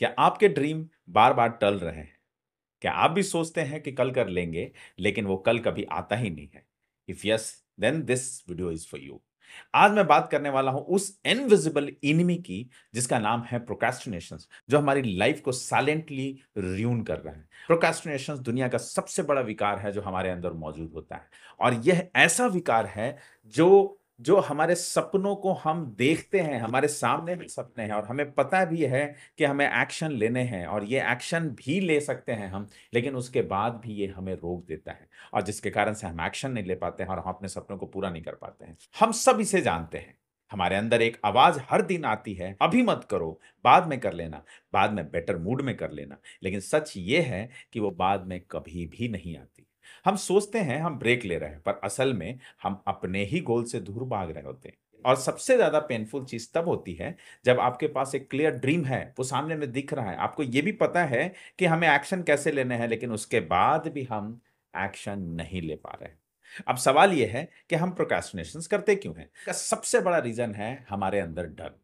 क्या आपके ड्रीम बार-बार टल रहे हैं? क्या आप भी सोचते हैं कि कल कर लेंगे, लेकिन वो कल कभी आता ही नहीं है? If yes, then this video is for you. आज मैं बात करने वाला हूँ उस इनविजिबल एनिमी की जिसका नाम है प्रोक्रेस्टिनेशंस, जो हमारी लाइफ को साइलेंटली ruin कर रहा है। प्रोक्रेस्टिनेशंस दुनिया का सबसे बड़ा विकार है जो हमारे अंदर मौजूद होता है और यह ऐसा विकार है जो जो हमारे सपनों को हम देखते हैं, हमारे सामने भी सपने हैं और हमें पता भी है कि हमें एक्शन लेने हैं और ये एक्शन भी ले सकते हैं हम, लेकिन उसके बाद भी ये हमें रोक देता है और जिसके कारण से हम एक्शन नहीं ले पाते हैं और हम अपने सपनों को पूरा नहीं कर पाते हैं। हम सब इसे जानते हैं। हमारे अंदर एक आवाज़ हर दिन आती है, "अभी मत करो, बाद में कर लेना, बाद में बेटर मूड में कर लेना।" लेकिन सच ये है कि वो बाद में कभी भी नहीं आती। हम सोचते हैं हम ब्रेक ले रहे हैं, पर असल में हम अपने ही गोल से दूर भाग रहे होते हैं। और सबसे ज़्यादा पेनफुल चीज़ तब होती है जब आपके पास एक क्लियर ड्रीम है, वो सामने में दिख रहा है, आपको ये भी पता है कि हमें एक्शन कैसे लेने हैं, लेकिन उसके बाद भी हम एक्शन नहीं ले पा रहे हैं। अब सवाल ये है कि हम प्रोक्रेस्टिनेशंस करते क्यों हैं? इसका सबसे बड़ा रीज़न है हमारे अंदर डर।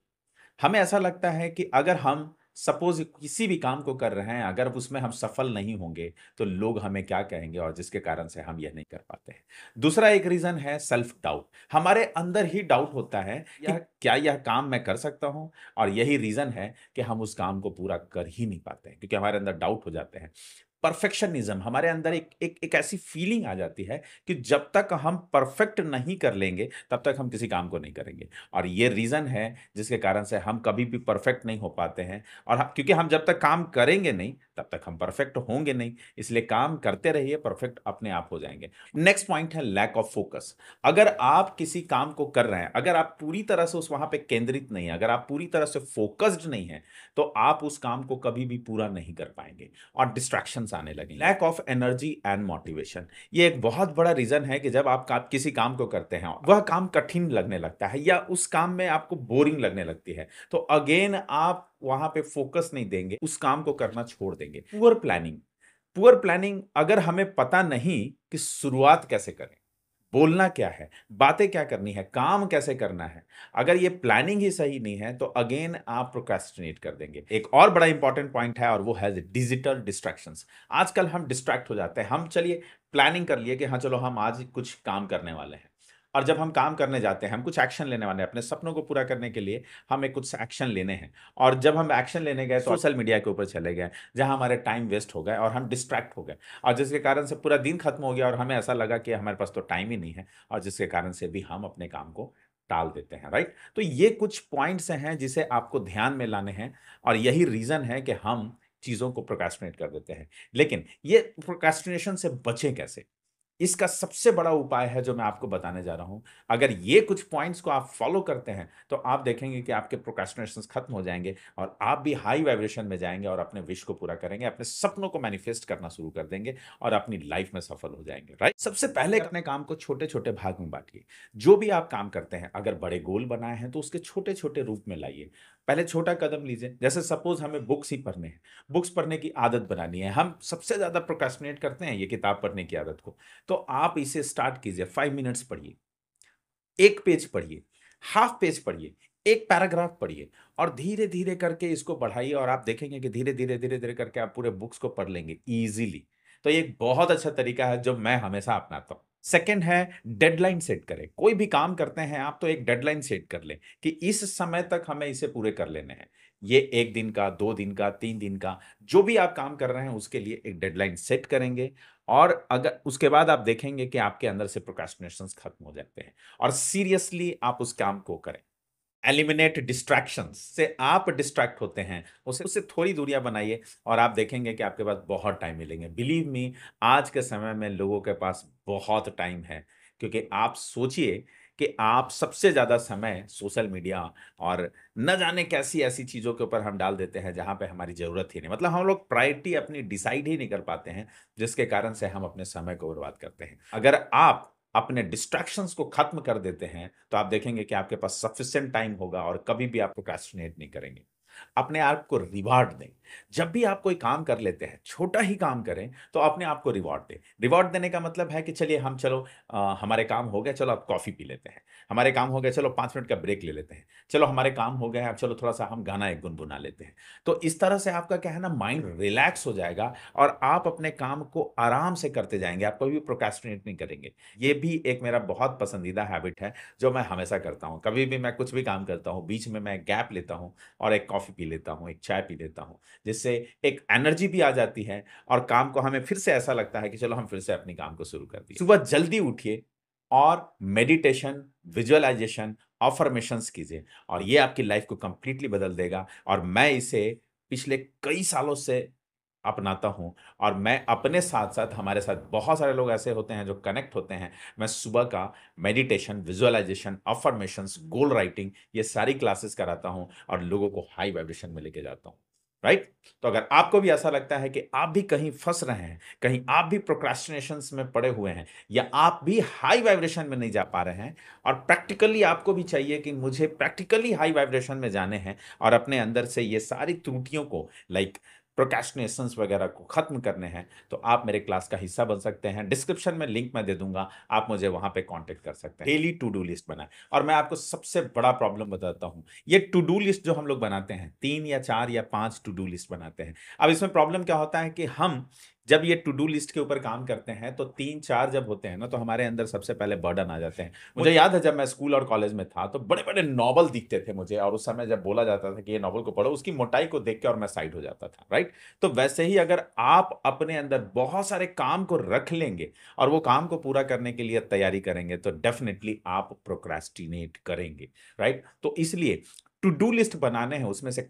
हमें ऐसा लगता है कि अगर हम सपोज़ किसी भी काम को कर रहे हैं, अगर उसमें हम सफल नहीं होंगे, तो लोग हमें क्या कहेंगे और जिसके कारण से हम यह नहीं कर पाते हैं। दूसरा एक रीज़न है सेल्फ डाउट। हमारे अंदर ही डाउट होता है कि क्या यह काम मैं कर सकता हूँ? और यही रीज़न है कि हम उस काम को पूरा कर ही नहीं पाते हैं, क्योंकि हमारे अंदर डाउट हो जाते हैं। परफेक्शनिज़्म हमारे अंदर एक ऐसी फीलिंग आ जाती है कि जब तक हम परफेक्ट नहीं कर लेंगे, तब तक हम किसी काम को नहीं करेंगे। और ये रीज़न है जिसके कारण से हम कभी भी परफेक्ट नहीं हो पाते हैं और क्योंकि हम जब तक काम करेंगे नहीं, तब तक हम परफेक्ट होंगे नहीं। इसलिए काम करते रहिए, परफेक्ट अपने आप हो जाएँगे। नेक्स्ट पॉइंट है लैक ऑफ फोकस। अगर आप किसी काम को कर रहे हैं, अगर आप पूरी तरह से उस वहाँ पे केंद्रित नहीं हैं, अगर आप पूरी तरह से फोकस्ड नहीं हैं, तो आप उस काम को कभी भी पूरा नहीं कर पाएँगे और डिस्ट्रैक्शंस आने लगेंगे। Lack of energy and motivation, ये एक बहुत बड़ा रीज़न है कि जब आप किसी काम को करते हैं, वह काम कठिन लगने लगता है या उस काम में आपको बोरिंग लगने लगती है, तो अगेन आप वहाँ पे फ़ोकस नहीं देंगे, उस काम को करना छोड़ देंगे। पुअर प्लानिंग अगर हमें पता नहीं कि शुरुआत कैसे करें, बोलना क्या है, बातें क्या करनी है, काम कैसे करना है, अगर ये प्लानिंग ही सही नहीं है, तो अगेन आप प्रोक्रेस्टिनेट कर देंगे। एक और बड़ा इंपॉर्टेंट पॉइंट है और वो है डिजिटल डिस्ट्रैक्शंस। आजकल हम डिस्ट्रैक्ट हो जाते हैं। हम चलिए प्लानिंग कर लिए कि हाँ, चलो हम आज कुछ काम करने वाले हैं और जब हम काम करने जाते हैं, हम कुछ एक्शन लेने वाले हैं, अपने सपनों को पूरा करने के लिए हमें कुछ एक्शन लेने हैं और जब हम एक्शन लेने गए, तो सोशल मीडिया के ऊपर चले गए, जहाँ हमारे टाइम वेस्ट हो गए और हम डिस्ट्रैक्ट हो गए और जिसके कारण से पूरा दिन खत्म हो गया और हमें ऐसा लगा कि हमारे पास तो टाइम ही नहीं है और जिसके कारण से भी हम अपने काम को टाल देते हैं, राइट? तो ये कुछ पॉइंट्स हैं जिसे आपको ध्यान में लाने हैं और यही रीज़न है कि हम चीज़ों को प्रोक्रेस्टिनेट कर देते हैं। लेकिन ये प्रोक्रेस्टिनेशन से बचें कैसे? इसका सबसे बड़ा उपाय है जो मैं आपको बताने जा रहा हूँ। अगर ये कुछ पॉइंट्स को आप फ़ॉलो करते हैं, तो आप देखेंगे कि आपके प्रोक्रेस्टिनेशंस खत्म हो जाएँगे और आप भी हाई वाइब्रेशन में जाएँगे और अपने विश को पूरा करेंगे, अपने सपनों को मैनिफेस्ट करना शुरू कर देंगे और अपनी लाइफ़ में सफल हो जाएँगे, राइट? सबसे पहले अपने काम को छोटे-छोटे भाग में बाँटिए। जो भी आप काम करते हैं, अगर बड़े गोल बनाए हैं, तो उसके छोटे-छोटे रूप में लाइए। पहले छोटा कदम लीजिए, जैसे सपोज़ हमें बुक्स ही पढ़ने हैं, बुक्स पढ़ने की आदत बनानी है। हम सबसे ज़्यादा प्रोक्रेस्टिनेट करते हैं ये किताब पढ़ने की आदत को। तो आप इसे स्टार्ट कीजिए, 5 मिनट्स पढ़िए, 1 पेज पढ़िए, हाफ पेज पढ़िए, 1 पैराग्राफ पढ़िए और धीरे-धीरे करके इसको बढ़ाइए और आप देखेंगे कि धीरे-धीरे, धीरे-धीरे करके आप पूरे बुक्स को पढ़ लेंगे ईज़िली। तो ये एक बहुत अच्छा तरीका है जो मैं हमेशा अपनाता हूँ। सेकंड है डेडलाइन सेट करें। कोई भी काम करते हैं आप तो एक डेडलाइन सेट कर लें कि इस समय तक हमें इसे पूरे कर लेने हैं। ये 1 दिन का, 2 दिन का, 3 दिन का, जो भी आप काम कर रहे हैं उसके लिए एक डेडलाइन सेट करेंगे और अगर उसके बाद आप देखेंगे कि आपके अंदर से प्रोक्रेस्टिनेशंस खत्म हो जाते हैं और सीरियसली आप उस काम को करें। एलिमिनेट डिस्ट्रैक्शंस से आप डिस्ट्रैक्ट होते हैं, उसे उससे थोड़ी दूरियाँ बनाइए और आप देखेंगे कि आपके पास बहुत टाइम मिलेंगे। बिलीव मी, आज के समय में लोगों के पास बहुत टाइम है, क्योंकि आप सोचिए कि आप सबसे ज़्यादा समय सोशल मीडिया और न जाने कैसी ऐसी चीज़ों के ऊपर हम डाल देते हैं, जहाँ पे हमारी ज़रूरत ही नहीं। मतलब हम लोग प्रायोरिटी अपनी डिसाइड ही नहीं कर पाते हैं, जिसके कारण से हम अपने समय को बर्बाद करते हैं। अगर आप अपने डिस्ट्रैक्शंस को खत्म कर देते हैं, तो आप देखेंगे कि आपके पास सफिशिएंट टाइम होगा और कभी भी आप प्रोक्रेस्टिनेट नहीं करेंगे। अपने आप को रिवार्ड दें। जब भी आप कोई काम कर लेते हैं, छोटा ही काम करें, तो अपने आप को रिवार्ड दें। रिवार्ड देने का मतलब है कि चलिए हम चलो हमारे काम हो गए, चलो अब कॉफ़ी पी लेते हैं। हमारे काम हो गए, चलो 5 मिनट का ब्रेक ले लेते हैं। चलो हमारे काम हो गए, अब चलो थोड़ा-सा हम गाना एक गुनगुना लेते हैं। तो इस तरह से आपका क्या है ना, माइंड रिलैक्स हो जाएगा और आप अपने काम को आराम से करते जाएँगे, आप कभी भी प्रोक्रेस्टिनेट नहीं करेंगे। ये भी एक मेरा बहुत पसंदीदा हैबिट है, जो मैं हमेशा करता हूँ। कभी भी मैं कुछ भी काम करता हूँ, बीच में मैं गैप लेता हूँ और एक कॉफ़ी पी लेता हूँ, एक चाय पी लेता हूँ, जिससे एक एनर्जी भी आ जाती है और काम को हमें फिर से ऐसा लगता है कि चलो हम फिर से अपनी काम को शुरू कर दिए। सुबह जल्दी उठिए और मेडिटेशन, विजुअलाइज़ेशन, अफ़र्मेशंस कीजिए और ये आपकी लाइफ़ को कंप्लीटली बदल देगा और मैं इसे पिछले कई सालों से अपनाता हूँ और मैं अपने साथ-साथ हमारे साथ बहुत सारे लोग ऐसे होते हैं जो कनेक्ट होते हैं। मैं सुबह का मेडिटेशन, विजुअलाइज़ेशन, अफ़र्मेशंस, गोल राइटिंग ये सारी क्लासेस कराता हूँ और लोगों को हाई वाइब्रेशन में लेके जाता हूँ। राइट? तो अगर आपको भी ऐसा लगता है कि आप भी कहीं फँस रहे हैं, कहीं आप भी प्रोक्रेस्टिनेशंस में पड़े हुए हैं या आप भी हाई वाइब्रेशन में नहीं जा पा रहे हैं और प्रैक्टिकली आपको भी चाहिए कि मुझे प्रैक्टिकली हाई वाइब्रेशन में जाने हैं और अपने अंदर से ये सारी त्रुटियों को लाइक प्रोक्रेस्टिनेशंस वगैरह को खत्म करने हैं, तो आप मेरे क्लास का हिस्सा बन सकते हैं। डिस्क्रिप्शन में लिंक मैं दे दूँगा, आप मुझे वहाँ पे कॉन्टैक्ट कर सकते हैं। डेली टू डू लिस्ट बनाएँ और मैं आपको सबसे बड़ा प्रॉब्लम बताता हूँ। ये टू डू लिस्ट जो हम लोग बनाते हैं, 3 या 4 या 5 टू डू लिस्ट बनाते हैं। अब इसमें प्रॉब्लम क्या होता है कि हम जब ये टू डू लिस्ट के ऊपर काम करते हैं, तो 3-4 जब होते हैं ना, तो हमारे अंदर सबसे पहले बर्डन आ जाते हैं। मुझे याद है जब मैं स्कूल और कॉलेज में था, तो बड़े-बड़े नॉवल दिखते थे मुझे और उस समय जब बोला जाता था कि ये नॉवल को पढ़ो, उसकी मोटाई को देख के और मैं साइड हो जाता था, राइट? तो वैसे ही अगर आप अपने अंदर बहुत सारे काम को रख लेंगे और वो काम को पूरा करने के लिए तैयारी करेंगे, तो डेफ़िनिटली आप प्रोक्रेस्टिनेट करेंगे, राइट? तो इसलिए टू डू लिस्ट बनाने हैं, उसमें से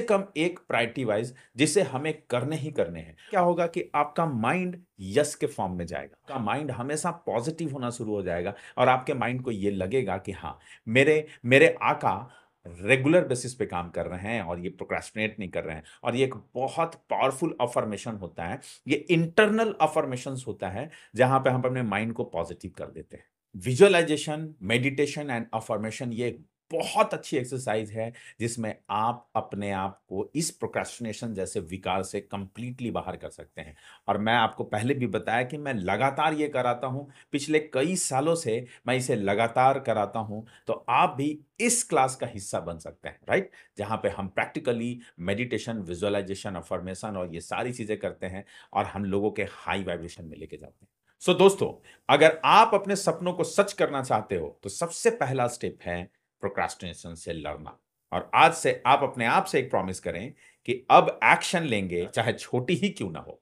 कम एक प्रायोरिटी वाइज़ जिसे हमें करने ही करने हैं। क्या होगा कि आपका माइंड यस के फॉर्म में जाएगा। आपका माइंड हमेशा पॉज़िटिव होना शुरू हो जाएगा और आपके माइंड को ये लगेगा कि हाँ, मेरे मेरे आका रेगुलर बेसिस पे काम कर रहे हैं और ये प्रोक्रेस्टिनेट नहीं कर रहे हैं और ये एक बहुत पावरफुल अफ़र्मेशन होता है। ये इंटरनल अफ़र्मेशंस होता है, जहाँ पे हम अपने माइंड को पॉज़िटिव कर देते हैं। विजुअलाइज़ेशन, मेडिटेशन एंड अफ़र्मेशन ये एक बहुत अच्छी एक्सरसाइज़ है, जिसमें आप अपने आप को इस प्रोक्रेस्टिनेशन जैसे विकार से कंप्लीटली बाहर कर सकते हैं। और मैं आपको पहले भी बताया कि मैं लगातार ये कराता हूँ, पिछले कई सालों से मैं इसे लगातार कराता हूँ, तो आप भी इस क्लास का हिस्सा बन सकते हैं, राइट? जहाँ पे हम प्रैक्टिकली मेडिटेशन, विजुअलाइज़ेशन, अफ़र्मेशन और ये सारी चीज़ें करते हैं और हम लोगों के हाई वाइब्रेशन में लेके जाते हैं। सो दोस्तों, अगर आप अपने सपनों को सच करना चाहते हो, तो सबसे पहला स्टेप है प्रोक्रास्टिनेशन से लड़ना। और आज से आप अपने आप से एक प्रॉमिस करें कि अब एक्शन लेंगे, चाहे छोटी ही क्यों ना हो।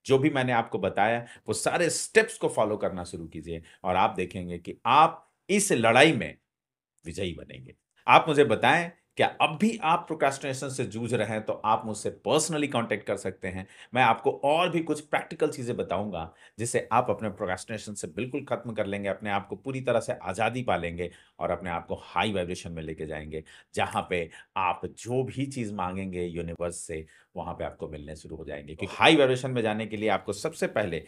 जो भी मैंने आपको बताया, वो सारे स्टेप्स को फॉलो करना शुरू कीजिए और आप देखेंगे कि आप इस लड़ाई में विजयी बनेंगे। आप मुझे बताएँ, क्या अब भी आप प्रोक्रास्टिनेशन से जूझ रहे हैं, तो आप मुझसे पर्सनली कॉन्टैक्ट कर सकते हैं। मैं आपको और भी कुछ प्रैक्टिकल चीज़ें बताऊँगा, जिससे आप अपने प्रोक्रास्टिनेशन से बिल्कुल खत्म कर लेंगे, अपने आप को पूरी तरह से आज़ादी पा लेंगे और अपने आप को हाई वाइब्रेशन में लेके जाएँगे, जहाँ पे आप जो भी चीज़ माँगेंगे यूनिवर्स से, वहाँ पे आपको मिलने शुरू हो जाएँगे। क्योंकि हाई वाइब्रेशन में जाने के लिए आपको सबसे पहले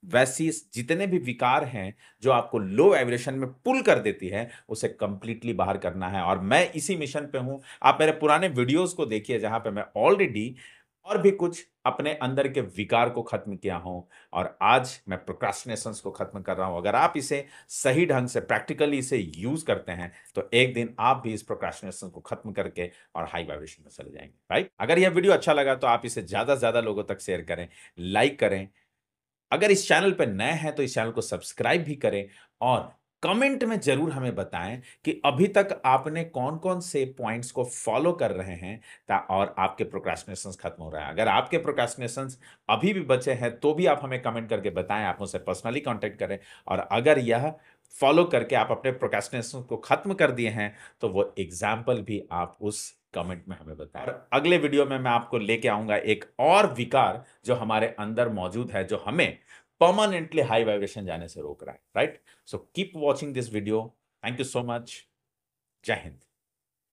वैसी जितने भी विकार हैं, जो आपको लो वाइब्रेशन में पुल कर देती है, उसे कंप्लीटली बाहर करना है और मैं इसी मिशन पे हूँ। आप मेरे पुराने वीडियोज़ को देखिए, जहाँ पे मैं ऑलरेडी और भी कुछ अपने अंदर के विकार को खत्म किया हूँ और आज मैं प्रोक्रास्टिनेशंस को खत्म कर रहा हूँ। अगर आप इसे सही ढंग से प्रैक्टिकली इसे यूज़ करते हैं, तो एक दिन आप भी इस प्रोक्रास्टिनेशन को खत्म करके और हाई वाइब्रेशन में चले जाएँगे, राइट? अगर यह वीडियो अच्छा लगा, तो आप इसे ज़्यादा से ज़्यादा लोगों तक शेयर करें, लाइक करें। अगर इस चैनल पे नए हैं तो इस चैनल को सब्सक्राइब भी करें और कमेंट में ज़रूर हमें बताएं कि अभी तक आपने कौन-कौन से पॉइंट्स को फॉलो कर रहे हैं ता और आपके प्रोक्रास्टिनेशंस खत्म हो रहा है। अगर आपके प्रोक्रास्टिनेशंस अभी भी बचे हैं, तो भी आप हमें कमेंट करके बताएं, आप मुझसे पर्सनली कॉन्टैक्ट करें और अगर यह फॉलो करके आप अपने प्रोक्रास्टिनेशन को खत्म कर दिए हैं, तो वो एग्ज़ाम्पल भी आप उस कमेंट में हमें बताएं। और अगले वीडियो में मैं आपको लेके आऊँगा एक और विकार जो हमारे अंदर मौजूद है, जो हमें परमानेंटली हाई वाइब्रेशन जाने से रोक रहा है, right? So keep watching this video. Thank you so much. जय हिंद।